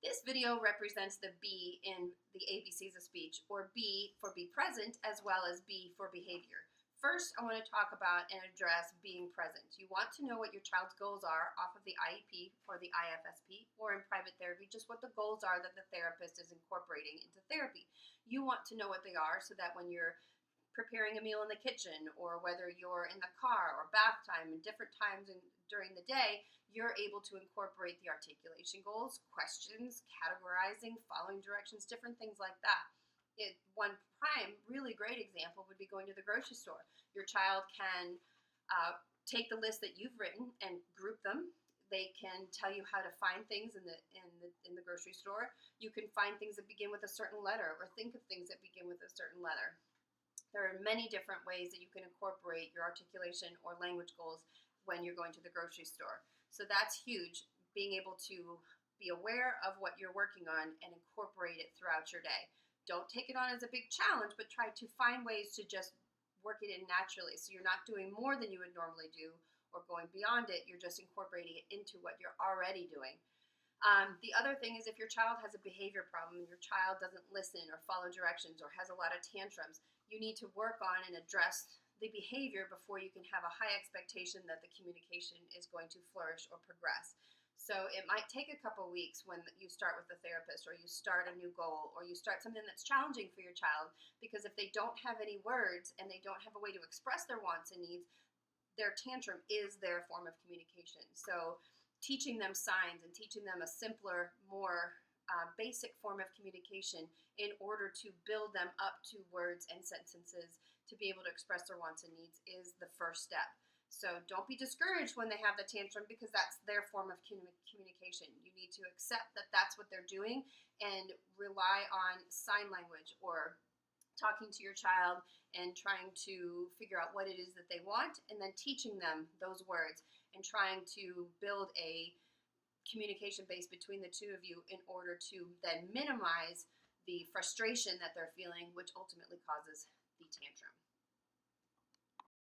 This video represents the B in the ABCs of speech, or B for be present, as well as B for behavior. First, I want to talk about and address being present. You want to know what your child's goals are off of the IEP or the IFSP, or in private therapy, just what the goals are that the therapist is incorporating into therapy. You want to know what they are so that when you're preparing a meal in the kitchen, or whether you're in the car or bath time and different times during the day, you're able to incorporate the articulation goals, questions, categorizing, following directions, different things like that. One prime, really great example would be going to the grocery store. Your child can take the list that you've written and group them. They can tell you how to find things in the grocery store. You can find things that begin with a certain letter, or think of things that begin with a certain letter. There are many different ways that you can incorporate your articulation or language goals when you're going to the grocery store. So that's huge, being able to be aware of what you're working on and incorporate it throughout your day. Don't take it on as a big challenge, but try to find ways to just work it in naturally. So you're not doing more than you would normally do or going beyond it. You're just incorporating it into what you're already doing. The other thing is, if your child has a behavior problem and your child doesn't listen or follow directions or has a lot of tantrums, you need to work on and address the behavior before you can have a high expectation that the communication is going to flourish or progress. So it might take a couple weeks when you start with the therapist, or you start a new goal, or you start something that's challenging for your child, because if they don't have any words and they don't have a way to express their wants and needs, their tantrum is their form of communication. So teaching them signs and teaching them a simpler, more basic form of communication in order to build them up to words and sentences to be able to express their wants and needs is the first step. So don't be discouraged when they have the tantrum, because that's their form of communication. You need to accept that that's what they're doing and rely on sign language, or talking to your child and trying to figure out what it is that they want, and then teaching them those words and trying to build a communication base between the two of you in order to then minimize the frustration that they're feeling, which ultimately causes the tantrum.